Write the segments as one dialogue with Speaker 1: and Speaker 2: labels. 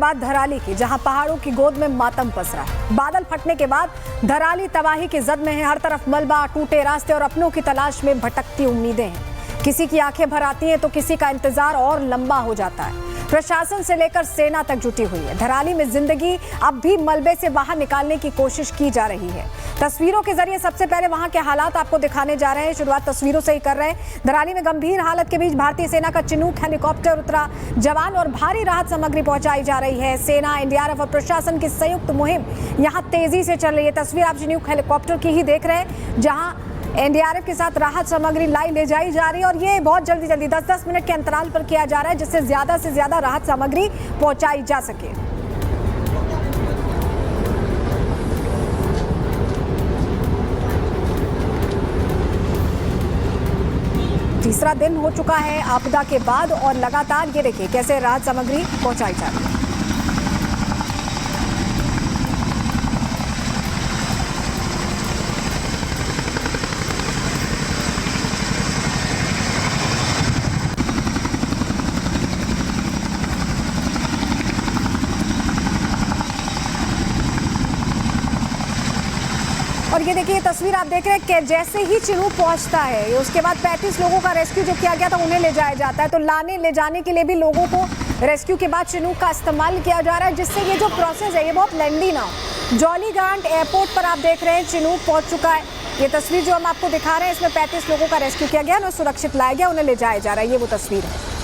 Speaker 1: बात धराली की, जहां पहाड़ों की गोद में मातम पसरा है। बादल फटने के बाद धराली तबाही की जद में है। हर तरफ मलबा, टूटे रास्ते और अपनों की तलाश में भटकती उम्मीदें हैं। किसी की आंखें भर आती हैं तो किसी का इंतजार और लंबा हो जाता है। प्रशासन से लेकर सेना तक जुटी हुई है। धराली में जिंदगी अब भी मलबे से बाहर निकालने की कोशिश की जा रही है। तस्वीरों के जरिए सबसे पहले वहां के हालात आपको दिखाने जा रहे हैं। शुरुआत तस्वीरों से ही कर रहे हैं। धराली में गंभीर हालत के बीच भारतीय सेना का चिनूक हेलीकॉप्टर उतरा। जवान और भारी राहत सामग्री पहुंचाई जा रही है। सेना, एनडीआरएफ और प्रशासन की संयुक्त मुहिम यहां तेजी से चल रही है। तस्वीर आप चिनूक हेलीकॉप्टर की ही देख रहे हैं, जहां एनडीआरएफ के साथ राहत सामग्री ले जाई जा रही है और ये बहुत जल्दी 10-10 मिनट के अंतराल पर किया जा रहा है, जिससे ज्यादा से ज्यादा राहत सामग्री पहुंचाई जा सके। तीसरा दिन हो चुका है आपदा के बाद और लगातार ये देखिए कैसे राहत सामग्री पहुंचाई जा रही है। और ये देखिए तस्वीर आप देख रहे हैं कि जैसे ही चिनूक पहुंचता है उसके बाद 35 लोगों का रेस्क्यू जो किया गया था उन्हें ले जाया जाता है। तो ले जाने के लिए भी लोगों को रेस्क्यू के बाद चिनूक का इस्तेमाल किया जा रहा है, जिससे ये जो प्रोसेस है ये बहुत लेंदी ना हो। जॉली ग्रांट एयरपोर्ट पर आप देख रहे हैं चिनूक पहुंच चुका है। ये तस्वीर जो हम आपको दिखा रहे हैं इसमें 35 लोगों का रेस्क्यू किया गया, उन्हें सुरक्षित लाया गया, उन्हें ले जाया जा रहा है। ये वो तस्वीर है।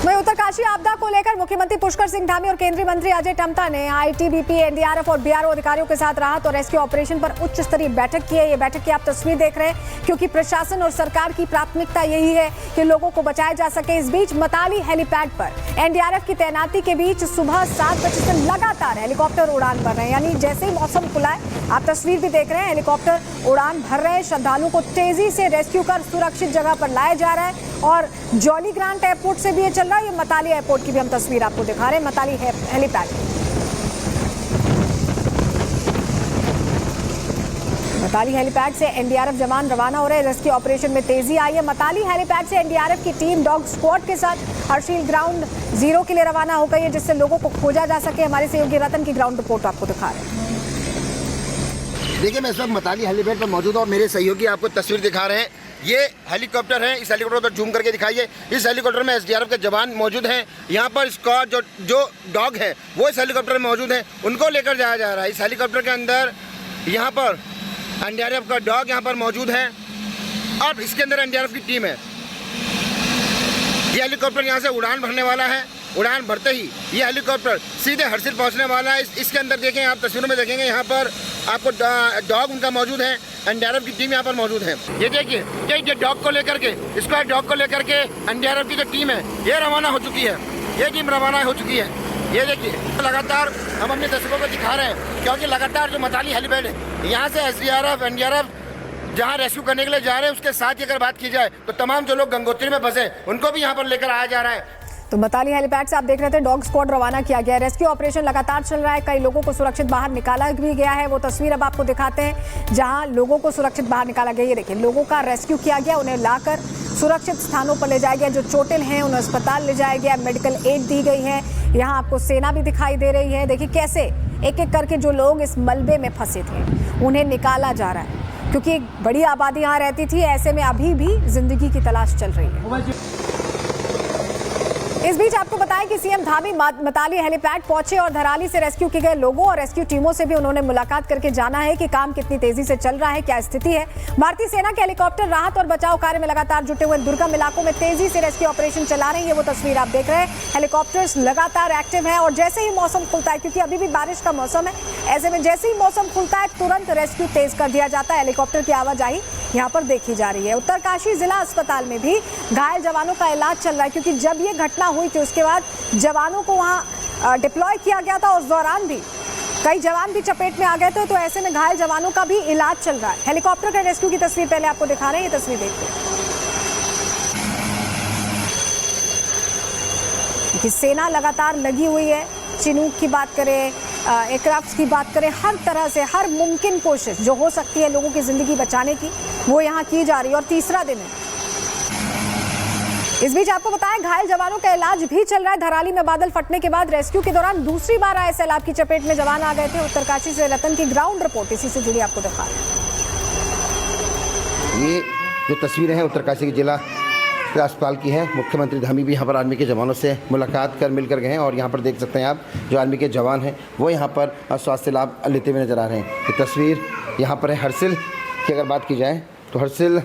Speaker 1: वहीं उत्तरकाशी आपदा को लेकर मुख्यमंत्री पुष्कर सिंह धामी और केंद्रीय मंत्री अजय टम्टा ने आईटीबीपी, एनडीआरएफ और बीआरओ अधिकारियों के साथ राहत और रेस्क्यू ऑपरेशन पर उच्च स्तरीय बैठक की है। ये बैठक की आप तस्वीर देख रहे हैं, क्योंकि प्रशासन और सरकार की प्राथमिकता यही है कि लोगों को बचाया जा सके। इस बीच मताली हेलीपैड पर एनडीआरएफ की तैनाती के बीच सुबह 7 बजे से लगातार हेलीकॉप्टर उड़ान भर रहे हैं। यानी जैसे ही मौसम खुला है, आप तस्वीर भी देख रहे हैं, हेलीकॉप्टर उड़ान भर रहे हैं। श्रद्धालुओं को तेजी से रेस्क्यू कर सुरक्षित जगह पर लाया जा रहा है। और जॉली ग्रांट एयरपोर्ट से भी ये चल रहा है। ये मताली एयरपोर्ट की भी हम तस्वीर आपको दिखा रहे हैं, मताली हेलीपैड। मताली हेलीपैड से एनडीआरएफ जवान रवाना हो रहे हैं। रेस्क्यू ऑपरेशन में तेजी आई है। मताली हेलीपैड से एनडीआरएफ की टीम डॉग स्क्वाड के साथ हर्षिल ग्राउंड 0 के लिए रवाना हो गई है, जिससे लोगों को खोजा जा सके। हमारे सहयोगी रतन की ग्राउंड रिपोर्ट आपको दिखा रहे हैं।
Speaker 2: देखिए, मैं इस वक्त मताली हेलीपैड पर मौजूद हूँ और मेरे सहयोगी आपको तस्वीर दिखा रहे हैं। ये हेलीकॉप्टर है। इस हेलीकॉप्टर पर जूम करके दिखाइए। इस हेलीकॉप्टर में एसडीआरएफ के जवान मौजूद हैं। यहाँ पर स्क्वाड जो डॉग है वो इस हेलीकॉप्टर में मौजूद हैं, उनको लेकर जाया जा रहा है। इस हेलीकॉप्टर के अंदर यहाँ पर एनडीआरएफ का डॉग यहाँ पर मौजूद है और इसके अंदर एनडीआरएफ की टीम है। ये हेलीकॉप्टर यहाँ से उड़ान भरने वाला है। उड़ान भरते ही ये हेलीकॉप्टर सीधे हर्षिल पहुँचने वाला है। इसके अंदर देखें, आप तस्वीरों में देखेंगे, यहाँ पर आपको डॉग उनका मौजूद है। एनडीआरएफ की टीम यहाँ पर मौजूद है। ये देखिए, ये डॉग को लेकर के, इसको डॉग को लेकर के एनडीआरएफ की जो टीम है ये रवाना हो चुकी है। ये टीम रवाना हो चुकी है। ये देखिए, लगातार हम अपने दर्शकों को दिखा रहे हैं, क्योंकि लगातार जो मताली हेलीपैड है यहाँ से एसडीआरएफ, एनडीआरएफ जहाँ रेस्क्यू करने के लिए जा रहे हैं, उसके साथ ही अगर बात की जाए तो तमाम जो लोग गंगोत्री में फंसे उनको भी यहाँ पर लेकर आया जा रहा है।
Speaker 1: तो मताली हेलीपैड से आप देख रहे थे डॉग स्क्वाड रवाना किया गया है। रेस्क्यू ऑपरेशन लगातार चल रहा है। कई लोगों को सुरक्षित बाहर निकाला भी गया है। वो तस्वीर अब आपको दिखाते हैं जहां लोगों को सुरक्षित बाहर निकाला गया। ये देखिए, लोगों का रेस्क्यू किया गया, उन्हें लाकर सुरक्षित स्थानों पर ले जाया गया। जो चोटिल हैं उन्हें अस्पताल ले जाया गया, मेडिकल एड दी गई है। यहाँ आपको सेना भी दिखाई दे रही है। देखिए कैसे एक एक करके जो लोग इस मलबे में फंसे थे उन्हें निकाला जा रहा है, क्योंकि एक बड़ी आबादी यहाँ रहती थी। ऐसे में अभी भी जिंदगी की तलाश चल रही है। इस बीच आपको बताएं कि सीएम धामी मताली हेलीपैड पहुंचे और धराली से रेस्क्यू किए गए लोगों और रेस्क्यू टीमों से भी उन्होंने मुलाकात करके जाना है कि काम कितनी तेजी से चल रहा है, क्या स्थिति है। भारतीय सेना के हेलीकॉप्टर राहत और बचाव कार्य में लगातार जुटे हुए दुर्गम इलाकों में तेजी से रेस्क्यू ऑपरेशन चला रहे हैं। ये वो तस्वीर आप देख रहे हैं। हेलीकॉप्टर्स लगातार एक्टिव है और जैसे ही मौसम खुलता है, क्योंकि अभी भी बारिश का मौसम है, ऐसे में जैसे ही मौसम खुलता है तुरंत रेस्क्यू तेज कर दिया जाता है। हेलीकॉप्टर की आवाजाही यहाँ पर देखी जा रही है। उत्तरकाशी जिला अस्पताल में भी घायल जवानों का इलाज चल रहा है, क्योंकि जब ये घटना हुई थी उसके बाद जवानों को वहां डिप्लॉय किया गया था। उस दौरान भी कई जवान भी चपेट में आ गए थे, तो ऐसे में घायल जवानों का भी इलाज चल रहा है। हेलीकॉप्टर के रेस्क्यू की तस्वीर पहले आपको दिखा रहे हैं। ये तस्वीर देखिए, कि सेना लगातार लगी हुई है। चिनूक की बात करें, एयरक्राफ्ट की बात करें, हर तरह से हर मुमकिन कोशिश जो हो सकती है लोगों की जिंदगी बचाने की वो यहाँ की जा रही है। और तीसरा दिन है इस बीच आपको बताएं घायल जवानों का इलाज भी चल रहा है। धराली में बादल फटने के बाद रेस्क्यू के दौरान दूसरी बार आए सैलाब की चपेट में जवान आ गए थे। उत्तरकाशी से रतन की ग्राउंड रिपोर्ट इसी से जुड़ी आपको दिखा रहे हैं।
Speaker 2: ये जो तस्वीरें हैं उत्तरकाशी के जिला अस्पताल की है। मुख्यमंत्री धामी भी यहाँ पर आर्मी के जवानों से मुलाकात कर मिलकर गए हैं और यहाँ पर देख सकते हैं आप जो आर्मी के जवान हैं वो यहाँ पर स्वास्थ्य लाभ लेते हुए नजर आ रहे हैं। ये तस्वीर यहाँ पर है हरसिल की। अगर बात की जाए तो हरसिल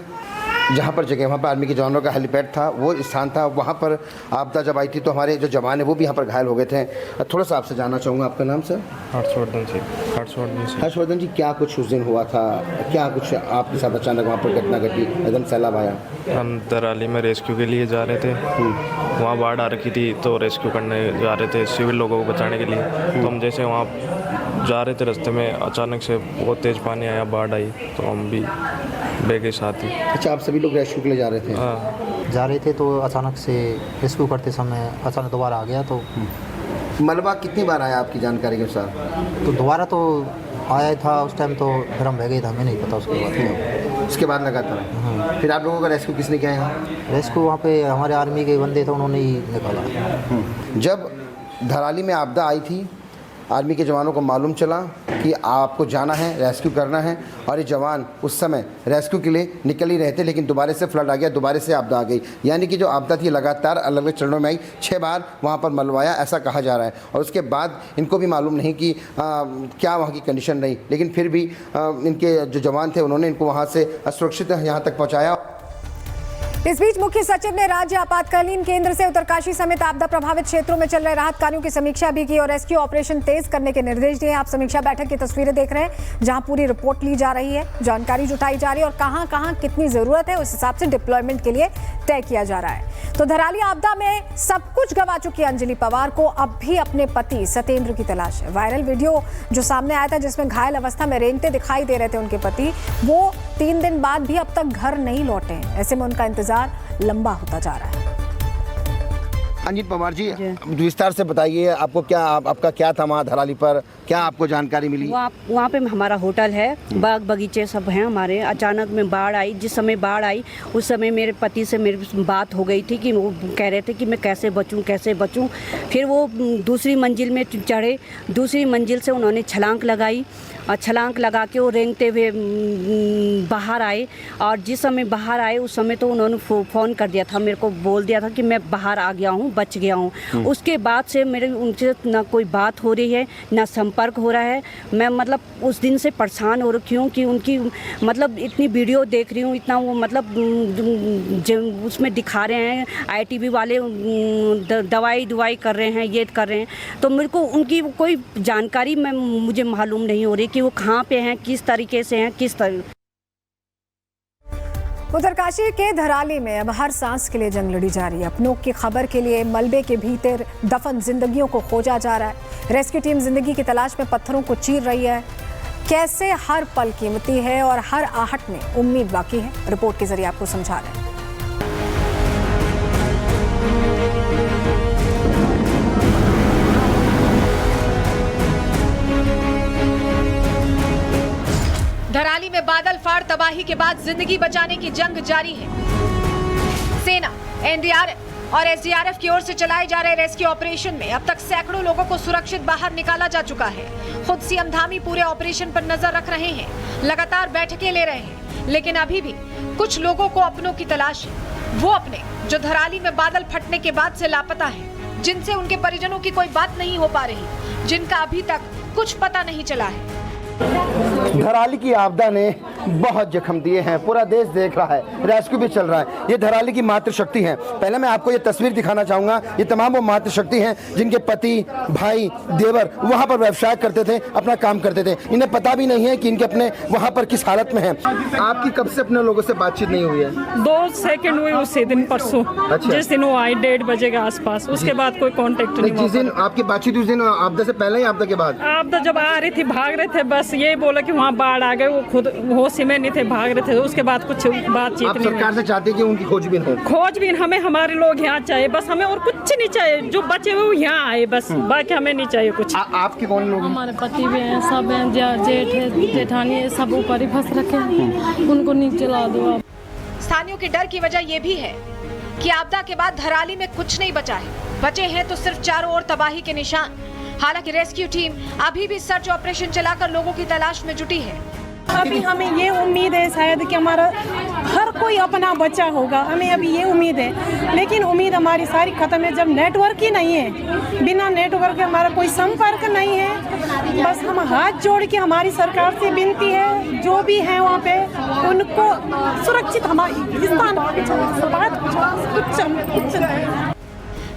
Speaker 2: जहाँ पर जगह वहाँ पर आर्मी के जवानों का हेलीपैड था, वो स्थान था। वहाँ पर आपदा जब आई थी तो हमारे जो जवान हैं वो भी यहाँ पर घायल हो गए थे। थोड़ा सा आपसे जानना चाहूँगा, आपका नाम सर? हर्षवर्धन जी, क्या कुछ उस दिन हुआ था? क्या कुछ आपके साथ अचानक वहाँ पर घटना घटी, एकदम सैलाब आया?
Speaker 3: हम दराली में रेस्क्यू के लिए जा रहे थे। वहाँ बाढ़ आ रखी थी तो रेस्क्यू करने जा रहे थे, सिविल लोगों को बचाने के लिए। तो हम जैसे वहाँ जा रहे थे, रास्ते में अचानक से बहुत तेज़ पानी आया, बाढ़ आई तो हम भी बह गए साथ ही।
Speaker 2: अच्छा, आप सभी लोग रेस्क्यू के लिए जा रहे थे?
Speaker 3: हाँ,
Speaker 4: जा रहे थे तो अचानक से रेस्क्यू करते समय अचानक दोबारा आ गया। तो
Speaker 2: मलबा कितनी बार आया आपकी जानकारी के अनुसार?
Speaker 4: तो दोबारा तो आया था उस टाइम, तो फिर हम बह गए थे, हमें नहीं पता उसके बाद क्या।
Speaker 2: उसके बाद लगातार फिर आप लोगों का रेस्क्यू किसने किया है?
Speaker 4: रेस्क्यू वहाँ पे हमारे आर्मी के बंदे थे, उन्होंने ही निकाला।
Speaker 2: जब धराली में आपदा आई थी, आर्मी के जवानों को मालूम चला कि आपको जाना है, रेस्क्यू करना है, और ये जवान उस समय रेस्क्यू के लिए निकल ही रहे थे, लेकिन दोबारा से फ्लड आ गया, दोबारा से आपदा आ गई। यानी कि जो आपदा थी लगातार अलग अलग चरणों में आई, 6 बार वहाँ पर मलवाया ऐसा कहा जा रहा है। और उसके बाद इनको भी मालूम नहीं कि क्या वहाँ की कंडीशन रही, लेकिन फिर भी इनके जो जवान थे उन्होंने इनको वहाँ से सुरक्षित यहाँ तक पहुँचाया।
Speaker 1: इस बीच मुख्य सचिव ने राज्य आपातकालीन केंद्र से उत्तरकाशी समेत आपदा प्रभावित क्षेत्रों में चल रहे राहत कार्यों की समीक्षा भी की और रेस्क्यू ऑपरेशन तेज करने के निर्देश दिए। आप समीक्षा बैठक की तस्वीरें देख रहे हैं जहां पूरी रिपोर्ट ली जा रही है, जानकारी जुटाई जा रही है और कहां कितनी जरूरत है उस हिसाब से डिप्लॉयमेंट के लिए तय किया जा रहा है। तो धराली आपदा में सब कुछ गंवा चुकी अंजलि पवार को अब भी अपने पति सत्येंद्र की तलाश है। वायरल वीडियो जो सामने आया था जिसमें घायल अवस्था में रेंगते दिखाई दे रहे थे उनके पति, वो 3 दिन बाद भी अब तक घर नहीं लौटे। ऐसे में उनका इंतजार लंबा होता जा रहा है।
Speaker 2: अंजलि पवार जी, विस्तार से बताइए, आपको क्या, आपका क्या था वहाँ धराली पर, क्या आपको जानकारी मिली?
Speaker 5: वहाँ पे हमारा होटल है, बाग बगीचे सब हैं हमारे। अचानक में बाढ़ आई, जिस समय बाढ़ आई उस समय मेरे पति से मेरी बात हो गई थी कि वो कह रहे थे कि मैं कैसे बचूं। फिर वो दूसरी मंजिल में चढ़े, दूसरी मंजिल से उन्होंने छलांग लगाई और छलांग लगा के वो रेंगते हुए बाहर आए। और जिस समय बाहर आए उस समय तो उन्होंने फ़ोन कर दिया था, मेरे को बोल दिया था कि मैं बाहर आ गया हूँ, बच गया हूँ। उसके बाद से मेरे उनसे ना कोई बात हो रही है, ना संपर्क हो रहा है। मैं मतलब उस दिन से परेशान हो रखी हूँ कि उनकी मतलब इतनी वीडियो देख रही हूँ, इतना वो मतलब उसमें दिखा रहे हैं ITV वाले दवाई कर रहे हैं, ये कर रहे हैं। तो मेरे को उनकी कोई जानकारी मुझे मालूम नहीं हो रही कि वो कहाँ पे हैं, किस तरीके से हैं, किस तरह।
Speaker 1: उत्तरकाशी के धराली में अब हर सांस के लिए जंग लड़ी जा रही है। अपनों की खबर के लिए मलबे के भीतर दफन जिंदगियों को खोजा जा रहा है। रेस्क्यू टीम जिंदगी की तलाश में पत्थरों को चीर रही है। कैसे हर पल कीमती है और हर आहट में उम्मीद बाकी है, रिपोर्ट के जरिए आपको समझा रहे हैं।
Speaker 6: धराली में बादल फाड़ तबाही के बाद जिंदगी बचाने की जंग जारी है। सेना, NDRF और SDRF की ओर से चलाए जा रहे रेस्क्यू ऑपरेशन में अब तक सैकड़ों लोगों को सुरक्षित बाहर निकाला जा चुका है। खुद सीएम धामी पूरे ऑपरेशन पर नजर रख रहे हैं, लगातार बैठकें ले रहे हैं, लेकिन अभी भी कुछ लोगों को अपनों की तलाश है। वो अपने जो धराली में बादल फटने के बाद से लापता है, जिनसे उनके परिजनों की कोई बात नहीं हो पा रही, जिनका अभी तक कुछ पता नहीं चला है।
Speaker 2: धराली की आपदा ने बहुत जख्म दिए हैं, पूरा देश देख रहा है, रेस्क्यू भी चल रहा है। ये धराली की मातृशक्ति है। पहले मैं आपको ये तस्वीर दिखाना चाहूंगा। ये तमाम वो मातृशक्ति हैं जिनके पति, भाई, देवर वहाँ पर व्यवसाय करते थे, अपना काम करते थे। इन्हें पता भी नहीं है कि इनके अपने वहाँ पर किस हालत में हैं। आपकी कब से अपने लोगों से बातचीत नहीं हुई है?
Speaker 7: 2 सेकंड हुए उसी दिन, परसों।
Speaker 2: अच्छा।
Speaker 7: जिस दिन वो आए 1:30 बजे के आसपास, उसके बाद कोई कांटेक्ट नहीं।
Speaker 2: जिस दिन आपकी बातचीत हुई, उस दिन आपदा से पहले या आपदा के बाद?
Speaker 7: आपदा जब आ रही थी, भाग रहे थे, बस ये बोला कि वहाँ बाढ़ आ गए, वो खुद होश में नहीं थे, भाग रहे थे। उसके बाद कुछ बातचीत नहीं।
Speaker 2: सरकार से चाहते हैं कि उनकी खोजबीन हो?
Speaker 7: खोजबीन हमें हमारे लोग यहाँ चाहिए, बस हमें और कुछ नहीं चाहिए। जो बचे हुए यहाँ आए, बस बाकी हमें नहीं चाहिए कुछ।
Speaker 2: आपके कौन लोग?
Speaker 8: हमारे पति भी हैं, सब हैं, जेठ है, जेठानी है, सब ऊपर ही फंस रखे हैं, उनको नीचे ला दो आप।
Speaker 6: स्थानियों के डर की वजह ये भी है कि आपदा के बाद धराली में कुछ नहीं बचा है, बचे हैं तो सिर्फ चारों ओर तबाही के निशान। हालांकि रेस्क्यू टीम अभी भी सर्च ऑपरेशन चलाकर लोगों की तलाश में जुटी है।
Speaker 8: अभी हमें ये उम्मीद है शायद कि हमारा हर कोई अपना बच्चा होगा, हमें अभी ये उम्मीद है, लेकिन उम्मीद हमारी सारी खत्म है जब नेटवर्क ही नहीं है। बिना नेटवर्क के हमारा कोई संपर्क नहीं है। बस हम हाथ जोड़ के हमारी सरकार से विनती है, जो भी है वहाँ पे उनको सुरक्षित हमारी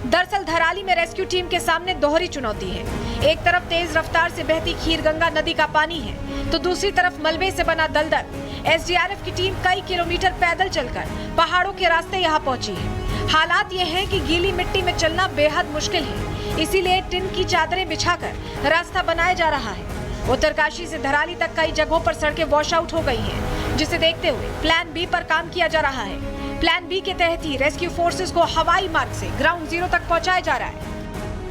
Speaker 6: दरअसल धराली में रेस्क्यू टीम के सामने दोहरी चुनौती है। एक तरफ तेज रफ्तार से बहती खीरगंगा नदी का पानी है, तो दूसरी तरफ मलबे से बना दलदल। एसडीआरएफ की टीम कई किलोमीटर पैदल चलकर पहाड़ों के रास्ते यहाँ पहुँची है। हालात ये हैं कि गीली मिट्टी में चलना बेहद मुश्किल है, इसीलिए टिन की चादरें बिछाकर रास्ता बनाया जा रहा है। उत्तरकाशी से धराली तक कई जगहों पर सड़कें वॉश आउट हो गई हैं, जिसे देखते हुए प्लान बी पर काम किया जा रहा है। प्लान बी के तहत ही रेस्क्यू फोर्सेस को हवाई मार्ग से ग्राउंड जीरो तक पहुंचाया जा रहा है।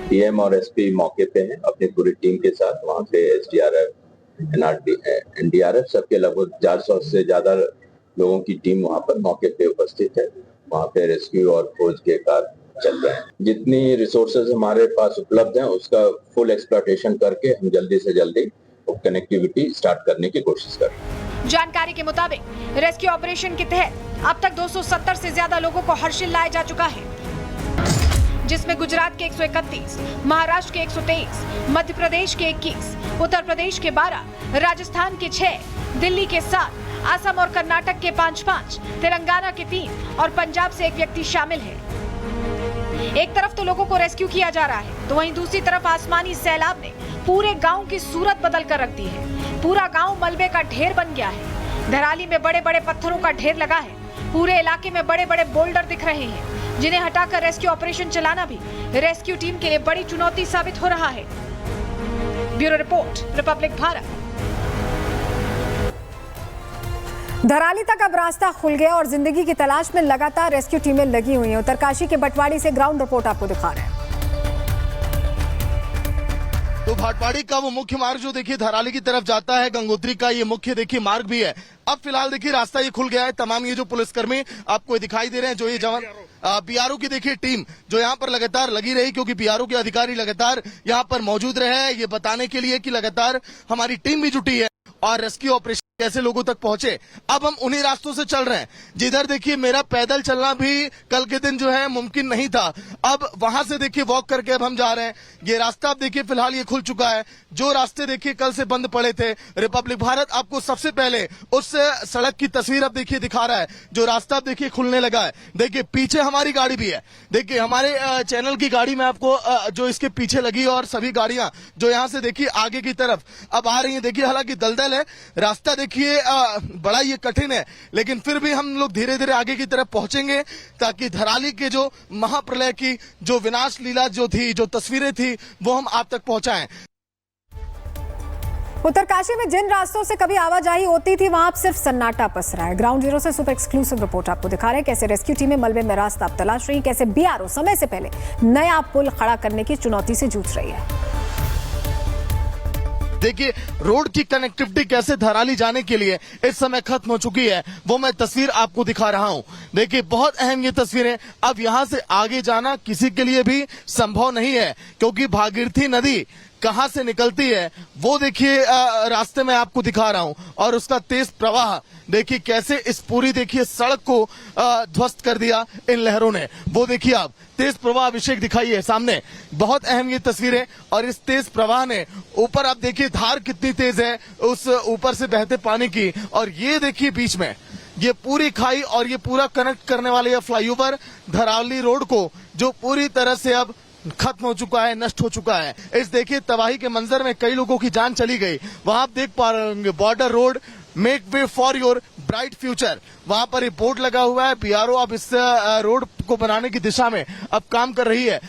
Speaker 9: पीएम और एसपी मौके पे हैं अपनी पूरी टीम के साथ। वहाँ पे एसडीआरएफ, एनडीआरएफ सबके लगभग 400 से ज्यादा लोगों की टीम वहाँ पर मौके पे उपस्थित है। वहाँ पे रेस्क्यू और खोज के कार्य चल रहे हैं। जितनी रिसोर्सेज हमारे पास उपलब्ध हैं उसका फुल एक्सप्लॉयटेशन करके हम जल्दी से जल्दी कनेक्टिविटी स्टार्ट करने की कोशिश कर रहे हैं।
Speaker 6: जानकारी के मुताबिक रेस्क्यू ऑपरेशन के तहत अब तक 270 से ज्यादा लोगों को हर्षिल लाया जा चुका है, जिसमें गुजरात के 131, महाराष्ट्र के 123, मध्य प्रदेश के 21, उत्तर प्रदेश के 12, राजस्थान के 6, दिल्ली के 7, असम और कर्नाटक के 5-5, तेलंगाना के 3 और पंजाब से 1 व्यक्ति शामिल है। एक तरफ तो लोगों को रेस्क्यू किया जा रहा है, तो वहीं दूसरी तरफ आसमानी सैलाब ने पूरे गांव की सूरत बदल कर रख दी है। पूरा गांव मलबे का ढेर बन गया है। धराली में बड़े बड़े पत्थरों का ढेर लगा है। पूरे इलाके में बड़े बड़े बोल्डर दिख रहे हैं, जिन्हें हटाकर रेस्क्यू ऑपरेशन चलाना भी रेस्क्यू टीम के लिए बड़ी चुनौती साबित हो रहा है। Bureau report, Republic Bharat.
Speaker 1: Dharali तक अब रास्ता खुल गया और जिंदगी की तलाश में लगातार रेस्क्यू टीमें लगी हुई हैं। उत्तरकाशी के बटवाड़ी से ग्राउंड रिपोर्ट आपको दिखा रहे हैं।
Speaker 10: तो भाटपाड़ी का वो मुख्य मार्ग जो देखिए धराली की तरफ जाता है, गंगोत्री का ये मुख्य देखिए मार्ग भी है। अब फिलहाल देखिए रास्ता ये खुल गया है। तमाम ये जो पुलिसकर्मी आपको दिखाई दे रहे हैं, जो ये जवान बीआरओ की देखिए टीम जो यहाँ पर लगातार लगी रही, क्योंकि बीआरओ के अधिकारी लगातार यहाँ पर मौजूद रहे ये बताने के लिए कि लगातार हमारी टीम भी जुटी है और रेस्क्यू ऑपरेशन कैसे लोगों तक पहुंचे। अब हम उन्हीं रास्तों से चल रहे हैं जिधर देखिए मेरा पैदल चलना भी कल के दिन जो है मुमकिन नहीं था। अब वहां से देखिए वॉक करके अब हम जा रहे हैं। ये रास्ता अब देखिए फिलहाल ये खुल चुका है। जो रास्ते देखिए कल से बंद पड़े थे, रिपब्लिक भारत आपको सबसे पहले उस सड़क की तस्वीर अब देखिए दिखा रहा है। जो रास्ता अब देखिए खुलने लगा है। देखिए पीछे हमारी गाड़ी भी है। देखिए हमारे चैनल की गाड़ी में आपको जो इसके पीछे लगी और सभी गाड़ियां जो यहाँ से देखिए आगे की तरफ अब आ रही है। देखिए हालांकि दलदल है, रास्ता देखिए बड़ा ये कठिन है, लेकिन फिर भी हम लोग धीरे धीरे आगे की तरफ पहुंचेंगे ताकि धराली के जो महाप्रलय की जो विनाश लीला जो थी, जो तस्वीरें थी, वो हम आप तक पहुंचाएं।
Speaker 1: उत्तरकाशी में जिन रास्तों से कभी आवाजाही होती थी वहां अब सिर्फ सन्नाटा पसरा है। ग्राउंड जीरो से सुपर एक्सक्लूसिव रिपोर्ट आपको दिखा रहे हैं कैसे रेस्क्यू टीमें मलबे में रास्ता अब तलाश रही, कैसे बीआरओ समय से पहले नया पुल खड़ा करने की चुनौती से जूझ रही है।
Speaker 10: देखिए रोड की कनेक्टिविटी कैसे धराली जाने के लिए इस समय खत्म हो चुकी है, वो मैं तस्वीर आपको दिखा रहा हूं। देखिए बहुत अहम ये तस्वीरें। अब यहां से आगे जाना किसी के लिए भी संभव नहीं है, क्योंकि भागीरथी नदी कहां से निकलती है वो देखिए रास्ते में आपको दिखा रहा हूं, और उसका तेज प्रवाह देखिए कैसे इस पूरी देखिए सड़क को ध्वस्त कर दिया इन लहरों ने। वो देखिए आप तेज प्रवाह अभिषेक दिखाइए सामने, बहुत अहम ये तस्वीरें। और इस तेज प्रवाह ने ऊपर आप देखिए धार कितनी तेज है उस ऊपर से बहते पानी की, और ये देखिए बीच में ये पूरी खाई और ये पूरा कनेक्ट करने वाले ये फ्लाईओवर धराली रोड को जो पूरी तरह से अब खत्म हो चुका है, नष्ट हो चुका है। इस देखिए तबाही के मंजर में कई लोगों की जान चली गई। वहां आप देख पा रहे होंगे border road, make way for your bright future, वहां पर बोर्ड लगा हुआ है। बीआरओ अब इस रोड को बनाने की दिशा में अब काम कर रही है।